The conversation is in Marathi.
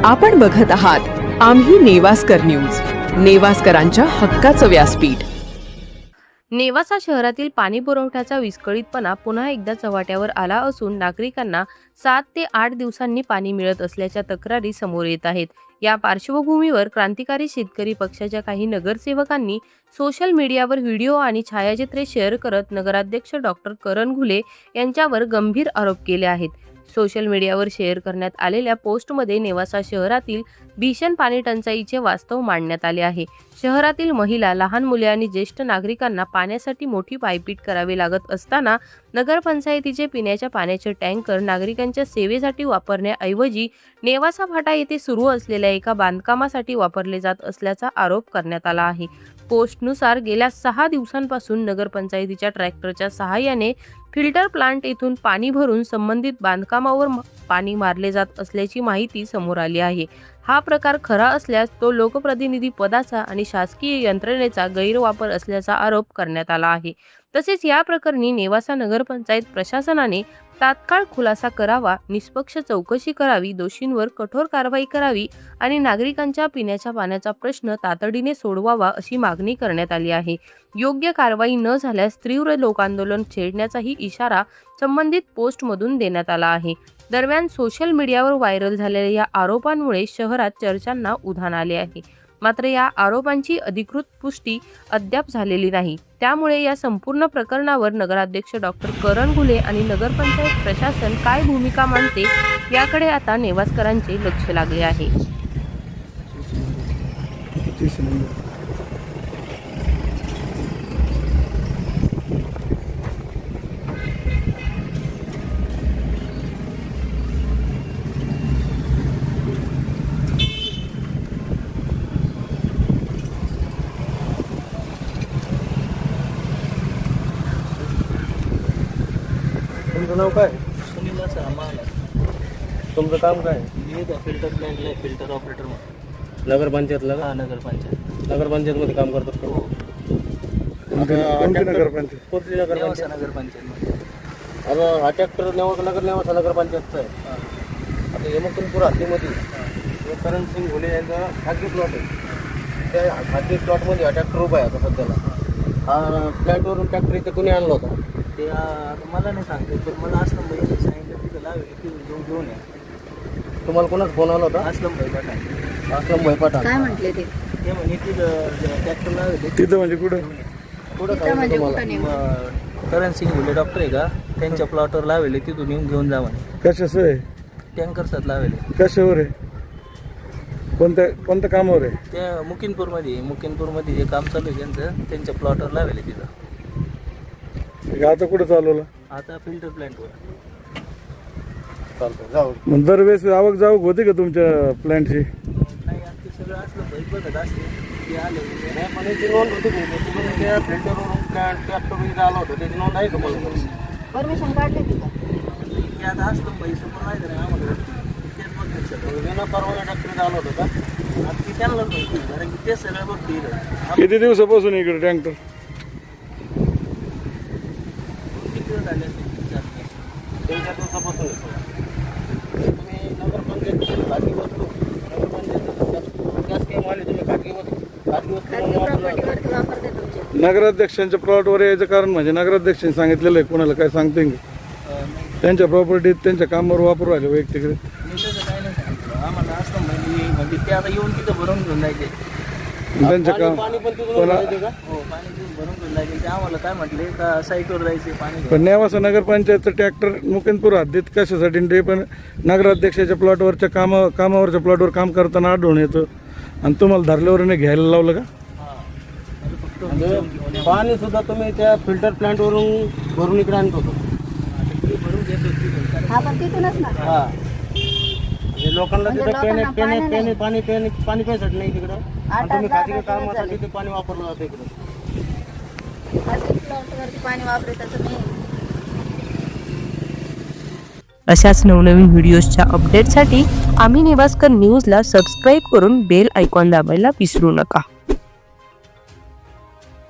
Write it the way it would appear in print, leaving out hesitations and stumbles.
आपण बघत आहात आम्ही नेवास्कर न्यूज, नेवास्करांच्या हक्काचं व्यासपीठ। नेवासा शहरातील पाणी पुरवठ्याचा विस्कळीतपणा पुन्हा एकदा चव्हाट्यावर आला असून नागरिकांना 7 ते 8 दिवसांनी पाणी मिळत असल्याच्या तक्रारी समोर येत आहेत। या पार्श्वभूमीवर क्रांतिकारी शेतकरी पक्षाच्या काही नगरसेवकांनी सोशल मीडियावर व्हिडिओ आणि छायाचित्रे शेअर करत नगराध्यक्ष डॉक्टर करण घुले यांच्यावर गंभीर आरोप केले आहेत। सोशल मीडियावर शेअर करण्यात आलेल्या पोस्टमध्ये नेवासा शहरातील भीषण पाणी टंचाईचे वास्तव मांडण्यात आले आहे। शहरातील महिला, लहान मुले आणि ज्येष्ठ नागरिकांना पाण्यासाठी मोठी पायपीट करावी लागत असताना नगरपंचायतीचे पिण्याच्या पाण्याचे टँकर नागरिकांच्या सेवेसाठी वापरण्याऐवजी नेवासा फाटा येथे सुरू असलेल्या एका बांधकामासाठी वापरले जात असल्याचा आरोप करण्यात आला आहे। पोस्टनुसार गेल्या 6 दिवसांपासून नगरपंचायतीच्या ट्रॅक्टरच्या सहाय्याने फिल्टर प्लांट येथून पाणी भरून संबंधित बांधकामावर पाणी मारले जात असल्याची माहिती समोर आली आहे। हा प्रकार खरा असल्यास तो लोकप्रतिनिधी पदाचा आणि शासकीय यंत्रणेचा गैरवापर असल्याचा आरोप करण्यात आला आहे। तसेच या प्रकरणी नेवासा नगरपंचायत प्रशासनाने तात्काळ खुलासा करावा, निष्पक्ष चौकशी करावी, दोषींवर कठोर कारवाई करावी आणि नागरिकांच्या पिण्याच्या पाण्याचा प्रश्न तातडीने सोडवावा अशी मागणी करण्यात आली आहे। योग्य कारवाई न झाल्यास तीव्र लोकांदोलन छेडण्याचाही इशारा संबंधित पोस्टमधून देण्यात आला आहे। दरम्यान सोशल मीडियावर व्हायरल झालेल्या या आरोपांमुळे शहरात चर्चांना उधाण आले आहे। मात्र या आरोपांची अधिकृत पुष्टी अद्याप झालेली नाही। त्यामुळे या संपूर्ण प्रकरणावर नगराध्यक्ष डॉक्टर करण घुले आणि नगरपंचायत प्रशासन काय भूमिका मांडते याकडे आता नेवास्करांचे लक्ष लागले आहे। तुमचं नाव काय? सुनील सर आम्हाला तुमचं काम काय? मी फिल्टर प्लॅनला फिल्टर ऑपरेटर नगरपंचायतला का? हा नगरपंचायत नगरपंचायतमध्ये काम करतात का? हो कोणती नगरपंचायत? कोणती नेवासा नगरपंचायत? नगरपंचायतमध्ये आता हा ट्रॅक्टर नेवासा नगरपंचायतचा आहे। आता यमकुलपूर हद्दीमध्ये करण सिंग घुले यांचा खाजगी प्लॉट आहे। त्या खाजगी प्लॉटमध्ये हा ट्रॅक्टर उभा आहे आता सध्याला। हा फ्लॅटवरून ट्रॅक्टर इथे कोणी आणला होता? ते आता मला नाही सांगते, पण मला असलम भाई सांगितलं तिथं लावेल की घेऊन या। तुम्हाला कोणाचा फोन आला होता? असलम भाई पठाण असलम भाई पठाण काय म्हटले ते? ते म्हणे तिथं ट्रॅक्टर लावेल तिथं म्हणजे कुठं म्हणजे कुठं नेमकं? करण सिंग घुले डॉक्टर आहे का, त्यांच्या प्लॉटवर लावेल, तिथून येऊन घेऊन जा म्हणे। कशाचं आहे? टँकरसात लावेल कशावर आहे? कोणत्या कामावर आहे? ते मुकिनपूरमध्ये जे काम चालू आहे त्यांच्या प्लॉटवर लावेल तिथं। आता कुठं चालवलं? आता फिल्टर प्लॅन्टवर चालतं जाऊ। मग दरवेळेस आवक जावक होते का तुमच्या प्लॅन्टची? नाही, ते सगळं असलं भाई बघत असते ते आले त्याची नोंद होती त्या फिल्टरवरून ट्रॅक्टर आलं होतं, त्याची नोंद आहे का मला? परमिशन काढली ती का? ते आता असलं भाई सुपरवायझर आहे आम्हाला तेच बघतात विना परवाना ट्रॅक्टर आलं होतं का? आता ते त्यांनाच माहिती, कारण की ते सगळं बघते किती दिवसापासून इकडे टँकर? किती दिवस झाले असते 3-4 दिवसापासून तुम्ही नगरपंचायत खाजगी वस्तू शासकीय माल तुम्ही खाजगी वस्तू प्रॉपर्टीवरती वापरते तुमचे? नगराध्यक्षांच्या प्लॉटवर यायचं कारण म्हणजे नगराध्यक्षांनी सांगितलेलं आहे, कोणाला काय सांगते त्यांच्या प्रॉपर्टीत त्यांच्या कामावर वापरू राहिले वैयक्तिक? मी तसं काय नाही सांगितलं आम्हाला असलं म्हणजे ते आता येऊन तिथं भरून घेऊन जायचे। त्यांच्या काम हो, पाणी घेऊन भरून घेऊन जायचे। ते आम्हाला काय म्हटले का साईटवर जायचे पाणी पण नेवासा नगरपंचायतचं ट्रॅक्टर मुकिनपूर हद्दीत कशासाठी? ते पण नगराध्यक्षाच्या प्लॉटवरच्या कामावरच्या प्लॉटवर काम करताना आढळून येतं आणि तुम्हाला धरल्यावर नाही घ्यायला लावलं का? म्हणजे पाणी सुद्धा तुम्ही त्या फिल्टर प्लांटवरून भरून इकडे आणत होतो? भरून घेत होती। हा, पण तिथूनच ना? हा, म्हणजे लोकांना तिथं पाणी प्यायसाठी नाही तिकडं, आणि तुम्ही खाजगी कामासाठी ते पाणी वापरलं जातं इकडं। खाजगी प्लॉटवरती पाणी वापरायचं नाही। अशाच नवनवीन व्हिडिओजच्या अपडेटसाठी आम्ही नेवास्कर न्यूजला सबस्क्राईब करून बेल आयकॉन दाबायला विसरू नका।